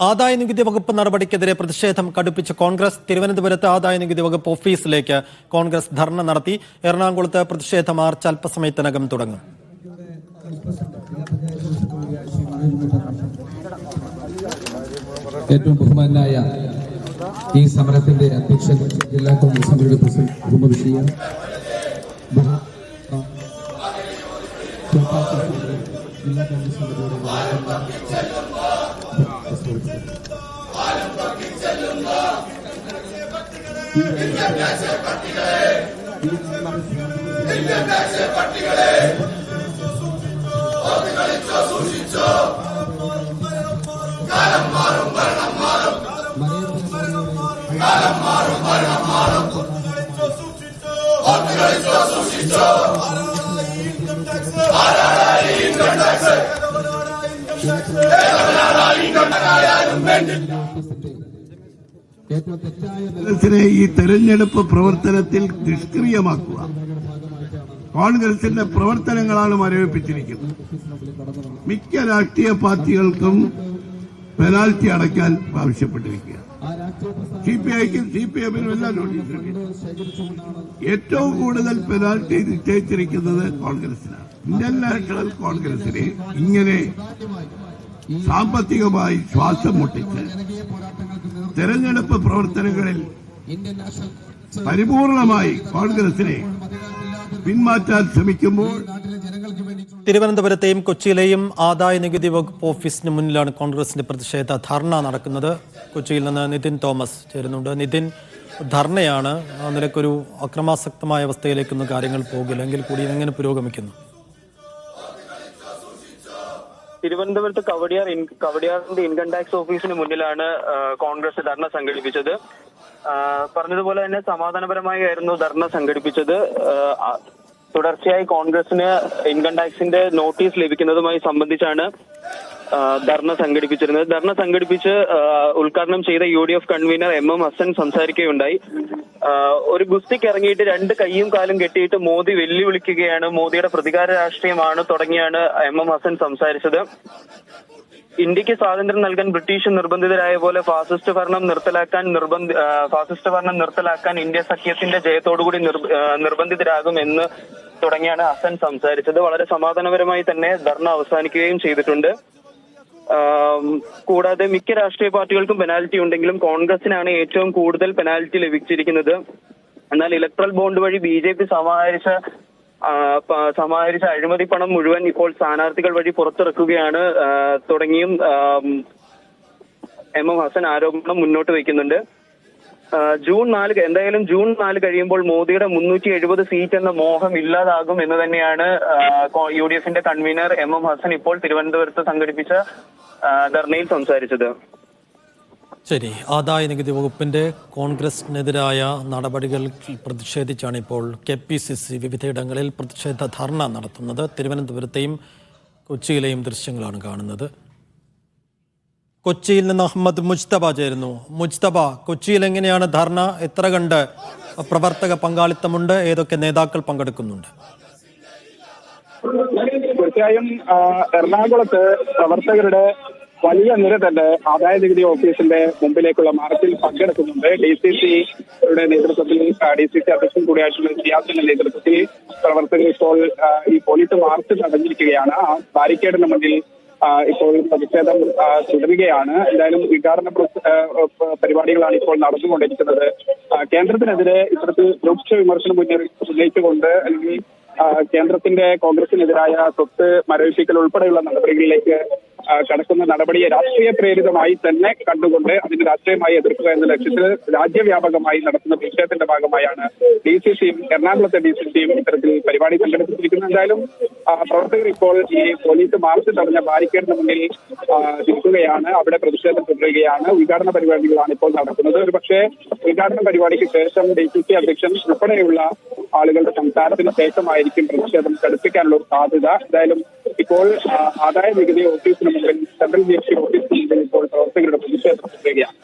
ആദായനികുതി വകുപ്പ് നടപടിക്കെതിരെ പ്രതിഷേധം കടുപ്പിച്ച കോൺഗ്രസ് തിരുവനന്തപുരത്ത് ആദായനികുതി വകുപ്പ് ഓഫീസിലേക്ക് കോൺഗ്രസ് ധർണ നടത്തി. എറണാകുളത്ത് പ്രതിഷേധ മാർച്ച് അല്പസമയത്തിനകം തുടങ്ങും. ഏറ്റവും ബഹുമാനായ ഈ സമരത്തിന്റെ അധ്യക്ഷൻ ജില്ലാ കോൺഗ്രസ് കമ്മിറ്റിയുടെ പ്രസിഡന്റ് മുഹമ്മദ് ബഷീർ, ജില്ലാ കോൺഗ്രസ് ഈ തെരഞ്ഞെടുപ്പ് പ്രവർത്തനത്തിൽ നിഷ്ക്രിയമാക്കുക കോൺഗ്രസിന്റെ പ്രവർത്തനങ്ങളാണ് മരവിപ്പിച്ചിരിക്കുന്നത്. മിക്ക രാഷ്ട്രീയ പാർട്ടികൾക്കും പെനാൽറ്റി അടയ്ക്കാൻ ആവശ്യപ്പെട്ടിരിക്കുക. CPIക്കും CPMനും എല്ലാം നോട്ടീസ്. ഏറ്റവും കൂടുതൽ പെനാൽറ്റി നിശ്ചയിച്ചിരിക്കുന്നത് കോൺഗ്രസിനാണ്. ഇന്ത്യൻ നാഷണൽ കോൺഗ്രസിനെ ഇങ്ങനെ സാമ്പത്തികമായി ശ്വാസം മുട്ടിച്ച് തെരഞ്ഞെടുപ്പ് പ്രവർത്തനങ്ങളിൽ പരിപൂർണമായി കോൺഗ്രസിനെ പിന്മാറ്റാൻ ശ്രമിക്കുമ്പോൾ തിരുവനന്തപുരത്തെയും കൊച്ചിയിലെയും ആദായനികുതി വകുപ്പ് ഓഫീസിന് മുന്നിലാണ് കോൺഗ്രസിന്റെ പ്രതിഷേധ ധർണ നടക്കുന്നത്. കൊച്ചിയിൽ നിന്ന് നിതിൻ തോമസ് ചേരുന്നുണ്ട്. നിതിൻ, ധർണയാണ്, ആ നിലക്കൊരു അക്രമാസക്തമായ അവസ്ഥയിലേക്കൊന്നും കാര്യങ്ങൾ പോകില്ല എങ്കിൽ കൂടി എങ്ങനെ പുരോഗമിക്കുന്നു? തിരുവനന്തപുരത്ത് കവടിയാറിന്റെ ഇൻകം ടാക്സ് ഓഫീസിന് മുന്നിലാണ് കോൺഗ്രസ് ധർണ സംഘടിപ്പിച്ചത്. പറഞ്ഞതുപോലെ തന്നെ സമാധാനപരമായിരുന്നു ധർണ സംഘടിപ്പിച്ചത്. തുടർച്ചയായി കോൺഗ്രസിന് ഇൻകം ടാക്സിന്റെ നോട്ടീസ് ലഭിക്കുന്നതുമായി സംബന്ധിച്ചാണ് ധർണ സംഘടിപ്പിച്ചിരുന്നത്. ധർണ സംഘടിപ്പിച്ച് ഉദ്ഘാടനം ചെയ്ത UDF കൺവീനർ MM ഹസൻ സംസാരിക്കുകയുണ്ടായി. ഒരു ഗുസ്തിക്ക് ഇറങ്ങിയിട്ട് രണ്ട് കൈയും കാലും കെട്ടിയിട്ട് മോദി വെല്ലുവിളിക്കുകയാണ്, മോദിയുടെ പ്രതികാര രാഷ്ട്രീയമാണ് തുടങ്ങിയാണ് MM ഹസൻ സംസാരിച്ചത്. ഇന്ത്യക്ക് സ്വാതന്ത്ര്യം നൽകാൻ ബ്രിട്ടീഷ് നിർബന്ധിതരായ പോലെ ഫാസിസ്റ്റ് ഭരണം നിർത്തലാക്കാൻ ഇന്ത്യ സഖ്യത്തിന്റെ ജയത്തോടുകൂടി നിർബന്ധിതരാകും എന്ന് തുടങ്ങിയാണ് ഹസൻ സംസാരിച്ചത്. വളരെ സമാധാനപരമായി തന്നെ ധർണ അവസാനിക്കുകയും ചെയ്തിട്ടുണ്ട്. കൂടാതെ മിക്ക രാഷ്ട്രീയ പാർട്ടികൾക്കും പെനാൽറ്റി ഉണ്ടെങ്കിലും കോൺഗ്രസിനാണ് ഏറ്റവും കൂടുതൽ പെനാൽറ്റി ലഭിച്ചിരിക്കുന്നത്. എന്നാൽ ഇലക്ട്രൽ ബോണ്ട് വഴി BJP സമാഹരിച്ച അഴിമതി പണം മുഴുവൻ ഇപ്പോൾ സ്ഥാനാർത്ഥികൾ വഴി പുറത്തിറക്കുകയാണ് തുടങ്ങിയും MM ഹസൻ ആരോപണം മുന്നോട്ട് വയ്ക്കുന്നുണ്ട്. ജൂൺ 4 കഴിയുമ്പോൾ മോദിയുടെ 370 സീറ്റ് എന്ന മോഹം ഇല്ലാതാകും എന്ന് തന്നെയാണ് UDFന്റെ കൺവീനർ MM ഹസൻ ഇപ്പോൾ തിരുവനന്തപുരത്ത് സംഘടിപ്പിച്ച ധർണയിൽ സംസാരിച്ചത്. ശരി, ആദായനികുതി വകുപ്പിന്റെ കോൺഗ്രസിനെതിരായ നടപടികൾ പ്രതിഷേധിച്ചാണ് ഇപ്പോൾ KPCC വിവിധയിടങ്ങളിൽ പ്രതിഷേധ ധർണ നടത്തുന്നത്. തിരുവനന്തപുരത്തെയും കൊച്ചിയിലെയും ദൃശ്യങ്ങളാണ് കാണുന്നത്. കൊച്ചിയിൽ നിന്ന് അഹമ്മദ് മുജ്തബ ചേരുന്നു. മുജ്തബ, കൊച്ചിയിൽ എങ്ങനെയാണ് ധർണ? എത്ര കണ്ട് പ്രവർത്തക പങ്കാളിത്തമുണ്ട്? ഏതൊക്കെ നേതാക്കൾ പങ്കെടുക്കുന്നുണ്ട്? തീർച്ചയായും എറണാകുളത്ത് പ്രവർത്തകരുടെ വലിയ നിര തന്നെ ആദായനികുതി ഓഫീസിന്റെ മുമ്പിലേക്കുള്ള മാർച്ചിൽ പങ്കെടുക്കുന്നുണ്ട്. DCCയുടെ നേതൃത്വത്തിൽ DCC അധ്യക്ഷൻ കൂടിയായിട്ടുള്ള സിയാസിന്റെ നേതൃത്വത്തിൽ പ്രവർത്തകർ ഇപ്പോൾ ഈ പോലീസ് മാർച്ച് തടഞ്ഞിരിക്കുകയാണ്. ആ ബാരിക്കേഡിന് മുന്നിൽ ഇപ്പോൾ പ്രതിഷേധം തുടരുകയാണ്. എന്തായാലും ഉദ്ഘാടന പരിപാടികളാണ് ഇപ്പോൾ നടന്നുകൊണ്ടിരിക്കുന്നത്. കേന്ദ്രത്തിനെതിരെ ഇത്തരത്തിൽ രൂക്ഷ വിമർശനം ഉന്നയിച്ചുകൊണ്ട് അല്ലെങ്കിൽ കേന്ദ്രത്തിന്റെ കോൺഗ്രസിനെതിരായ സ്വത്ത് മരവിപ്പിക്കൽ ഉൾപ്പെടെയുള്ള നടപടികളിലേക്ക് കടക്കുന്ന നടപടിയെ രാഷ്ട്രീയ പ്രേരിതമായി തന്നെ കണ്ടുകൊണ്ട് അതിന് രാഷ്ട്രീയമായി എതിർക്കുക എന്ന ലക്ഷ്യത്തിൽ രാജ്യവ്യാപകമായി നടത്തുന്ന പ്രതിഷേധത്തിന്റെ ഭാഗമായാണ് DCCയും എറണാകുളത്തെ DCCയും ഇത്തരത്തിൽ പരിപാടി സംഘടിപ്പിച്ചിരിക്കുന്നത്. എന്തായാലും പ്രവർത്തകർ ഇപ്പോൾ ഈ പോലീസ് മാർച്ച് തടഞ്ഞ ബാരിക്കേഡിന് മുന്നിൽ നിൽക്കുകയാണ്. അവിടെ പ്രതിഷേധം തുടരുകയാണ്. ഉദ്ഘാടന പരിപാടികളാണ് ഇപ്പോൾ നടക്കുന്നത്. ഒരുപക്ഷെ ഉദ്ഘാടന പരിപാടിക്ക് ശേഷം DCC അധ്യക്ഷൻ ഉൾപ്പെടെയുള്ള ആളുകളുടെ സംസാരത്തിന് ശേഷമായിരിക്കും പ്രതിഷേധം കടുപ്പിക്കാനുള്ള സാധ്യത. എന്തായാലും ഇപ്പോൾ ആദായ നികുതി ഓഫീസിന് മുമ്പിൽ സെൻട്രൽ GST ഓഫീസിന് മുമ്പിൽ ഇപ്പോൾ പ്രവർത്തകരുടെ പ്രതിഷേധം തുടരുകയാണ്.